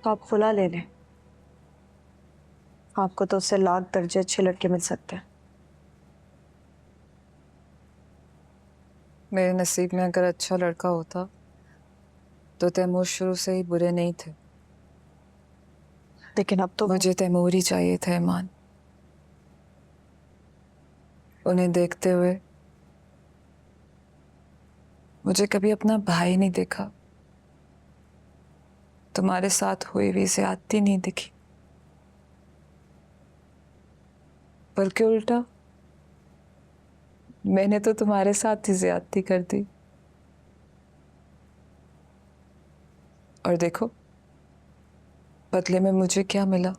तो आप खुला ले लें। आपको तो उससे लाख दर्जे अच्छे लड़के मिल सकते हैं। मेरे नसीब में अगर अच्छा लड़का होता तो तैमूर शुरू से ही बुरे नहीं थे। लेकिन अब तो मुझे तैमूर ही चाहिए था ईमान। उन्हें देखते हुए मुझे कभी अपना भाई नहीं देखा, तुम्हारे साथ हुई भी ज्यादती नहीं दिखी, बल्कि उल्टा मैंने तो तुम्हारे साथ ही ज्यादती कर दी। और देखो बदले में मुझे क्या मिला?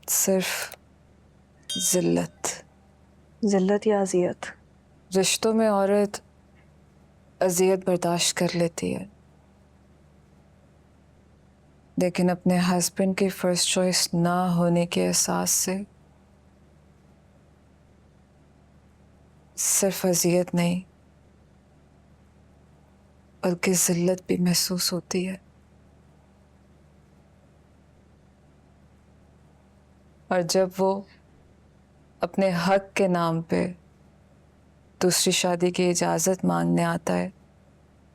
सिर्फ जिल्लत। जिल्लत या अजियत? रिश्तों में औरत अजियत बर्दाश्त कर लेती है, लेकिन अपने हस्बैंड की फर्स्ट चॉइस ना होने के एहसास से सिर्फ अजियत नहीं बल्कि जिल्लत भी महसूस होती है। और जब वो अपने हक के नाम पे दूसरी शादी की इजाज़त मांगने आता है,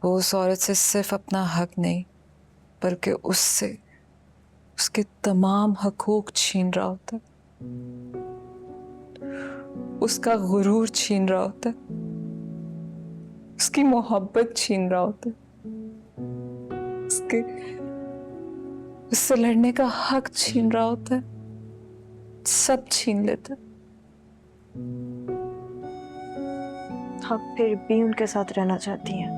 वो उस औरत से सिर्फ अपना हक नहीं बल्कि उससे उसके तमाम हकूक छीन रहा होता है, उसका गुरूर छीन रहा होता है, उसकी मोहब्बत छीन रहा होता है, उसके उससे लड़ने का हक छीन रहा होता है, सब छीन लेता है। आप फिर भी उनके साथ रहना चाहती हैं?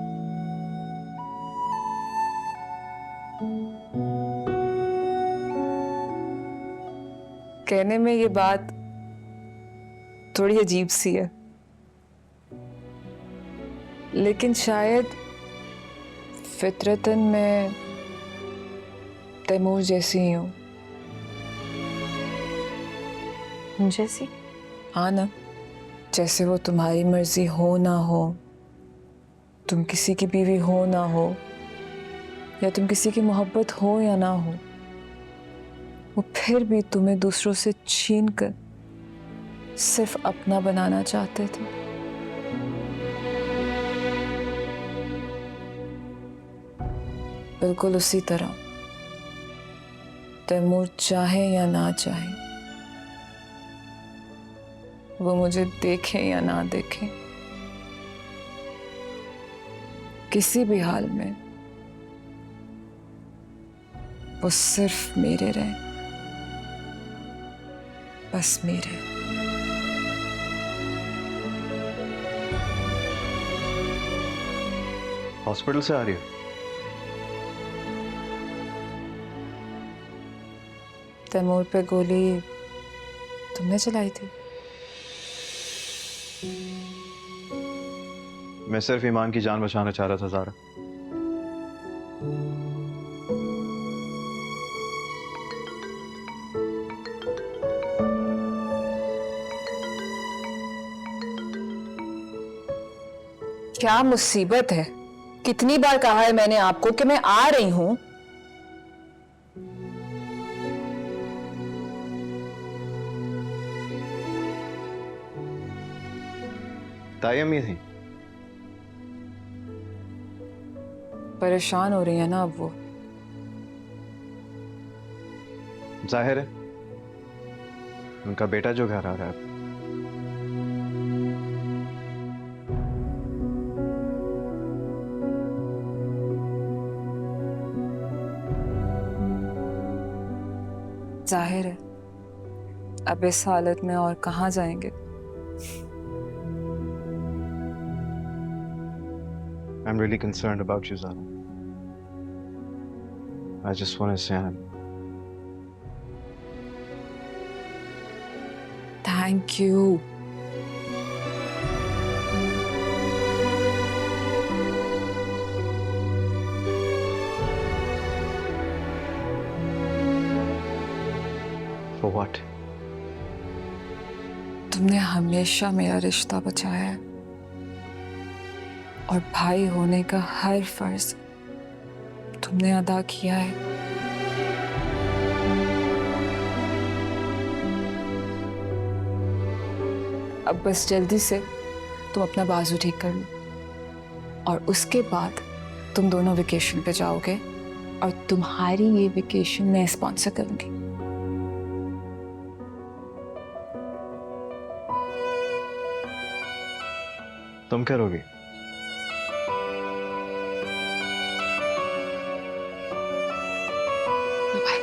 कहने में ये बात थोड़ी अजीब सी है, लेकिन शायद फितरतन मैं तैमूर जैसी ही हूँ। जैसी? हाँ ना, जैसे वो तुम्हारी मर्जी हो ना हो, तुम किसी की बीवी हो ना हो, या तुम किसी की मोहब्बत हो या ना हो, वो फिर भी तुम्हें दूसरों से छीन कर सिर्फ अपना बनाना चाहते थे। बिल्कुल उसी तरह तैमूर चाहे या ना चाहे, वो मुझे देखे या ना देखे, किसी भी हाल में वो सिर्फ मेरे रहे, बस मेरे। हॉस्पिटल से आ रही है? तैमूर पे गोली तुमने चलाई थी? मैं सिर्फ ईमान की जान बचाना चाह रहा था ज़ारा। क्या मुसीबत है? कितनी बार कहा है मैंने आपको कि मैं आ रही हूं। ताई अम्मी थी? परेशान हो रही है ना अब वो। जाहिर है, उनका बेटा जो घर आ रहा है। जाहिर है, अब इस हालत में और कहाँ जाएंगे। I'm really concerned about you, Zara. I just want to say thank you. for what? तुमने हमेशा मेरा रिश्ता बचाया है और भाई होने का हर फर्ज तुमने अदा किया है। अब बस जल्दी से तुम अपना बाजू ठीक कर लो और उसके बाद तुम दोनों वेकेशन पे जाओगे और तुम्हारी ये वेकेशन मैं स्पॉन्सर करूंगी। तुम करोगी? बाय।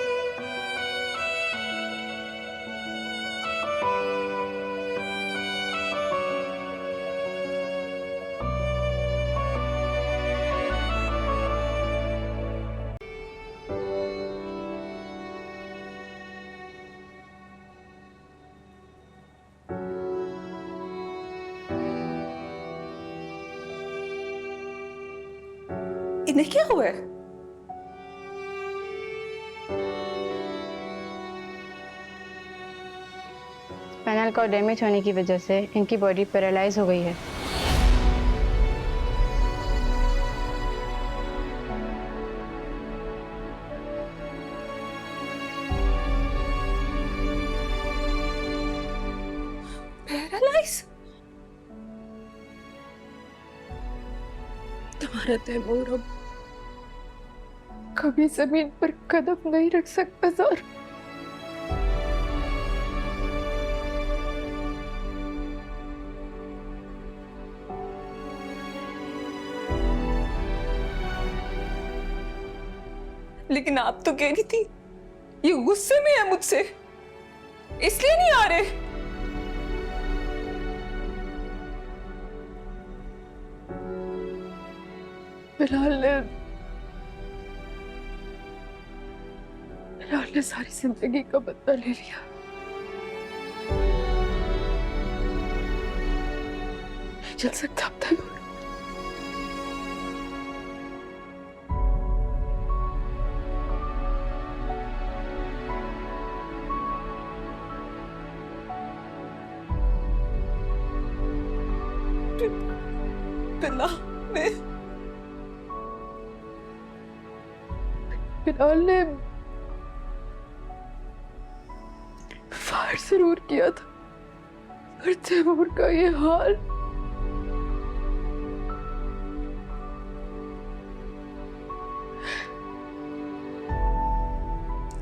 इन्हें क्या हुआ है? स्पाइनल कॉर्ड डैमेज होने की वजह से इनकी बॉडी पैरालाइज हो गई है। पैरालाइज? तुम्हारा तैमूर अब कभी जमीन पर कदम नहीं रख सकता सर। लेकिन आप तो कह रही थी ये गुस्से में है मुझसे, इसलिए नहीं आ रहे। बिलाल ने सारी जिंदगी का बदला ले लिया। नहीं चल सकता अब तक। बिलाल ने फायर जरूर किया था, पर तैमूर का ये हाल।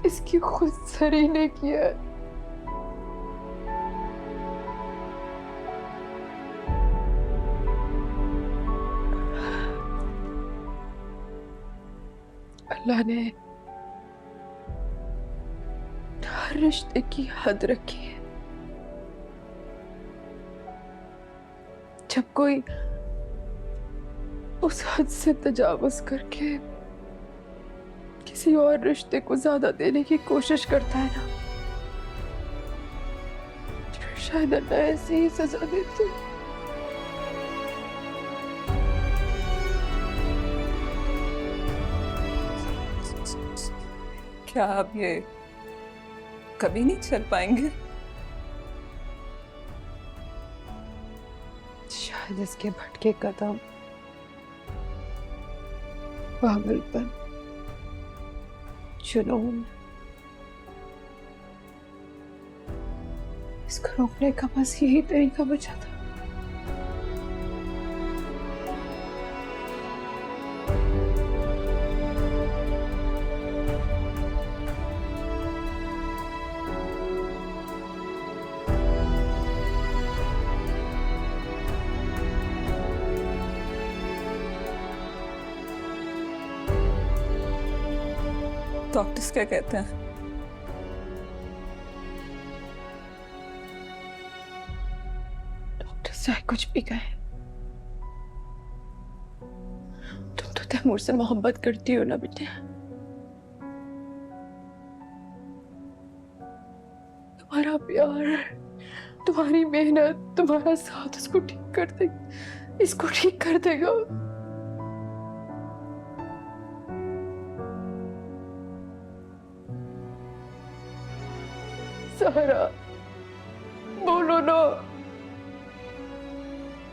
इसकी खुद सरी ने किया है। अल्लाह ने हर रिश्ते की हद रखी है। जब कोई उस हद से तजावुज करके किसी और रिश्ते को ज्यादा देने की कोशिश करता है ना, फिर शायद अल्लाह ऐसी ही सजा देते हैं। क्या आप ये कभी नहीं चल पाएंगे? शायद इसके भटके कदम, पागलपन, जुनून, इसको रोकने का बस यही तरीका बचा था। डॉक्टर्स क्या कहते हैं? डॉक्टर चाहे कुछ भी कहे, तुम तो तैमूर से मोहब्बत करती हो ना बेटे। तुम्हारा प्यार, तुम्हारी मेहनत, तुम्हारा साथ इसको ठीक कर देगा, इसको ठीक कर देगा। सहारा बोलो नो,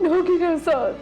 नोगी के साथ।